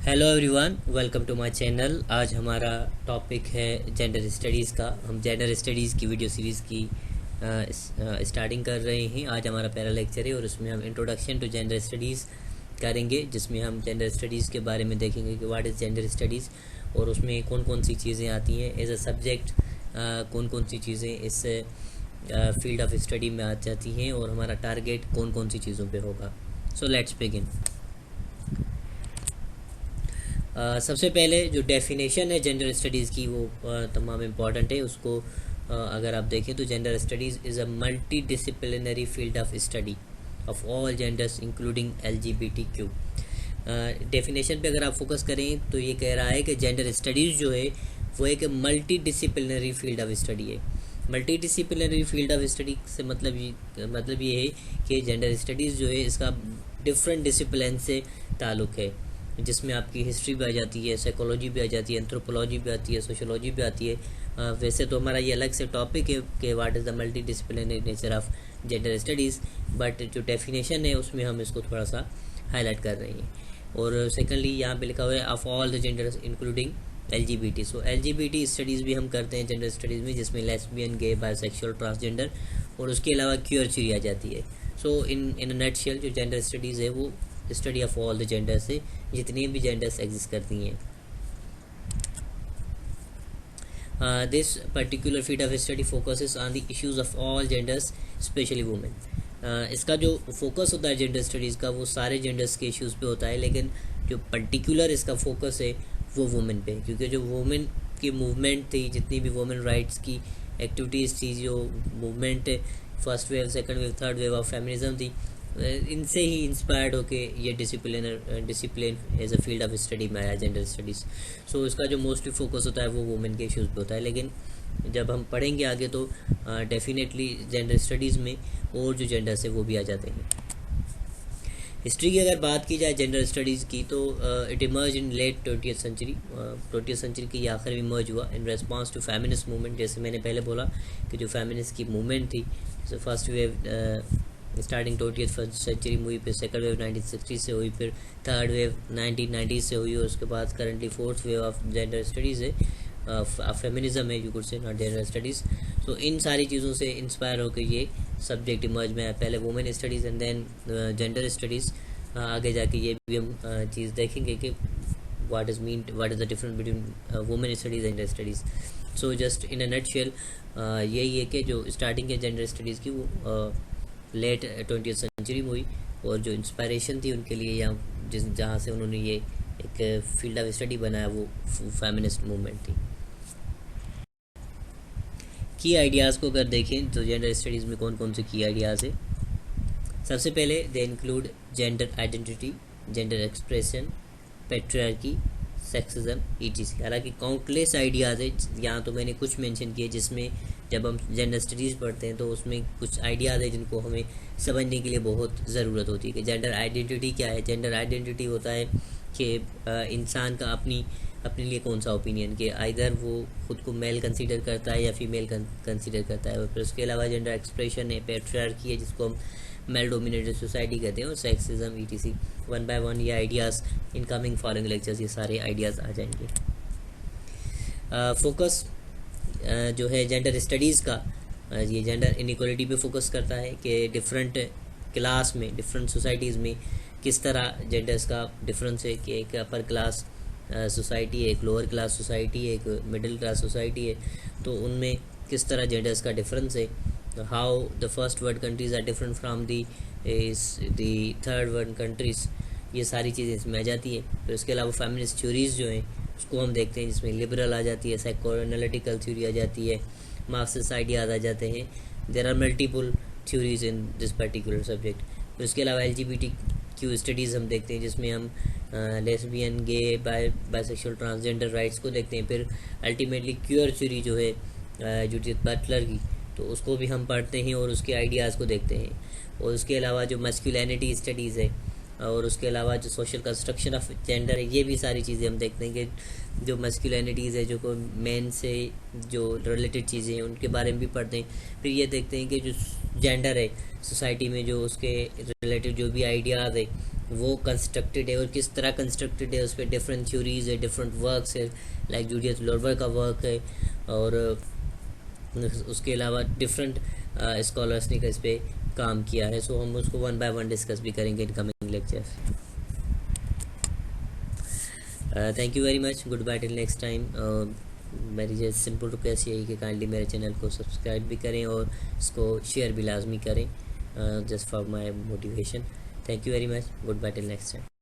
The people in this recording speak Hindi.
Hello everyone, welcome to my channel. आज हमारा टॉपिक है जेंडर स्टडीज़ का। हम जेंडर स्टडीज़ की वीडियो सीरीज़ की स्टार्टिंग कर रहे हैं। आज हमारा पहला लेक्चर है और उसमें हम इंट्रोडक्शन टू जेंडर स्टडीज़ करेंगे, जिसमें हम जेंडर स्टडीज़ के बारे में देखेंगे कि व्हाट इज़ जेंडर स्टडीज़ और उसमें कौन कौन सी चीज़ें आती हैं एज अ सब्जेक्ट, कौन कौन सी चीज़ें इस फील्ड ऑफ स्टडी में आ जाती हैं और हमारा टारगेट कौन कौन सी चीज़ों पे होगा। So let's begin. सबसे पहले जो डेफिनेशन है जेंडर स्टडीज़ की वो तमाम इम्पॉर्टेंट है। उसको अगर आप देखें तो gender studies is a multi disciplinary field of study of all genders including LGBTQ। Definition पे अगर आप फोकस करें तो ये कह रहा है कि जेंडर स्टडीज़ जो है वो एक multidisciplinary field of study है। Multidisciplinary field of study से मतलब ये है कि जेंडर स्टडीज़ जो है इसका डिफरेंट डिसिप्लिन से ताल्लुक़ है, जिसमें आपकी हिस्ट्री भी आ जाती है, साइकोलॉजी भी आ जाती है, एंथ्रोपोलॉजी भी आती है, सोशोलॉजी भी आती है। वैसे तो हमारा ये अलग से टॉपिक है कि what is the multi disciplinary nature of gender studies, but जो डेफिनेशन है उसमें हम इसको थोड़ा सा हाईलाइट कर रहे हैं। और सेकेंडली यहाँ पे लिखा हुआ है of all the genders including LGBT। So LGBT studies भी हम करते हैं जेंडर स्टडीज़ में, जिसमें लेस्बियन, गे, बायसेक्सुअल, ट्रांसजेंडर और उसके अलावा क्यूअर थ्योरी आ जाती है। सो इन अ नटशेल जो जेंडर स्टडीज़ है वो study of all the genders है, जितनी भी जेंडर्स एग्जिस्ट करती हैं। This particular field of study focuses on the issues of all genders specially women. इसका जो फोकस होता है जेंडर स्टडीज़ का वो सारे जेंडर्स के इश्यूज़ पे होता है, लेकिन जो पर्टिकुलर इसका फोकस है वो वुमेन पे, क्योंकि जो वुमेन की मूवमेंट थी, जितनी भी वुमेन राइट्स की एक्टिविटीज़ थी, जो movement first wave, second wave, third wave of feminism थी, इनसे ही इंस्पायर्ड होके ये discipline as a field of study में आया जेंडर स्टडीज़। सो इसका जो मोस्टली फोकस होता है वो वुमेन के इश्यूज़ पे होता है, लेकिन जब हम पढ़ेंगे आगे तो डेफिनेटली जेंडर स्टडीज़ में और जो जेंडर्स है वो भी आ जाते हैं। हिस्ट्री की अगर बात की जाए जेंडर स्टडीज़ की तो it emerge in late 20th century. 20th century की आखिर में इमर्ज हुआ in response to feminist movement. जैसे मैंने पहले बोला कि जो फेमिनिस्ट की मूवमेंट थी, जैसे first wave starting 20th century में हुई, फिर सेकंड वेव 1960 से हुई, फिर थर्ड वेव 1990 से हुई और उसके बाद currently fourth wave of gender studies है, फेमिनिज्म है, you could say, not gender studies. तो इन सारी चीज़ों से इंस्पायर होकर ये सब्जेक्ट इमर्ज में है, पहले women studies and then gender studies. आगे जाके ये भी हम चीज़ देखेंगे कि what is the difference between women studies and gender studies. So just in a nutshell यही है कि जो स्टार्टिंग है जेंडर स्टडीज़ की वो लेट 20th सेंचुरी में हुई और जो इंस्पायरेशन थी उनके लिए यहाँ जहाँ से उन्होंने ये एक फील्ड ऑफ स्टडी बनाया वो फेमिनिस्ट मूवमेंट थी। की आइडियाज़ को अगर देखें तो जेंडर स्टडीज़ में कौन कौन से की आइडियाज़ है। सबसे पहले they include gender identity, gender expression, patriarchy, sexism, ETC। हालांकि काउंटलेस आइडियाज़ है, यहाँ तो मैंने कुछ मेंशन किए, जिसमें जब हम जेंडर स्टडीज़ पढ़ते हैं तो उसमें कुछ आइडियाज़ है जिनको हमें समझने के लिए बहुत ज़रूरत होती है कि जेंडर आइडेंटिटी क्या है। जेंडर आइडेंटिटी होता है कि इंसान का अपने लिए कौन सा ओपिनियन, कि आइदर वो खुद को मेल कंसीडर करता है या फीमेल कंसीडर करता है। और फिर उसके अलावा जेंडर एक्सप्रेशन है, पेट्रियार्की है जिसको हम मेल डोमिनेटेड सोसाइटी कहते हैं, और sexism, ETC। One by one ये ideas in coming following lectures ये सारे आइडियाज़ आ जाएंगे। फोकस जो है जेंडर स्टडीज़ का, ये जेंडर इनइक्वालिटी पे फोकस करता है कि डिफरेंट क्लास में, डिफरेंट सोसाइटीज़ में किस तरह जेंडर्स का डिफरेंस है, कि एक अपर क्लास सोसाइटी है, एक लोअर क्लास सोसाइटी है, एक मिडिल क्लास सोसाइटी है, तो उनमें किस तरह जेंडर्स का डिफरेंस है। How the first world countries are different from the third world countries, ये सारी चीज़ें इसमें आ जाती है। फिर उसके अलावा फेमिनिस्ट थ्योरीज़ जो हैं उसको हम देखते हैं, जिसमें लिबरल आ जाती है, साइको-एनालिटिकल थ्योरी आ जाती है, मार्क्सिस्ट आइडियाज़ आ जाते हैं। There are multiple theories in this particular subject. फिर उसके अलावा LGBTQ स्टडीज़ हम देखते हैं, जिसमें हम लेस्बियन, गे, बायसेक्सुअल, ट्रांसजेंडर राइट्स को देखते हैं। फिर अल्टीमेटली क्यूअर थ्योरी जो है जूडिथ बटलर की, तो उसको भी हम पढ़ते हैं और उसके आइडियाज़ को देखते हैं। और उसके अलावा जो मस्कुलिनिटी स्टडीज़ है और उसके अलावा जो सोशल कंस्ट्रक्शन ऑफ जेंडर है, ये भी सारी चीज़ें हम देखते हैं कि जो मस्कुलिनिटीज़ है, जो को मेन से जो रिलेटेड चीज़ें हैं उनके बारे में भी पढ़ते हैं। फिर ये देखते हैं कि जो जेंडर है सोसाइटी में, जो उसके रिलेटेड जो भी आइडियाज़ है वो कंस्ट्रक्टेड है और किस तरह कंस्ट्रक्टेड है, उस पर डिफरेंट थ्योरीज है, डिफरेंट वर्क्स है, लाइक जूलियस लोरबर का वर्क है, और उसके अलावा डिफरेंट स्कॉलर्स ने इस पर काम किया है. सो हम उसको वन बाय वन डिस्कस भी करेंगे in coming lectures. Thank you very much. Goodbye till next time. मेरी जो सिंपल रिक्वेस्ट यही कि काइंडली मेरे चैनल को सब्सक्राइब भी करें और इसको शेयर भी लाजमी करें, just for my motivation. Thank you very much. Goodbye till next time.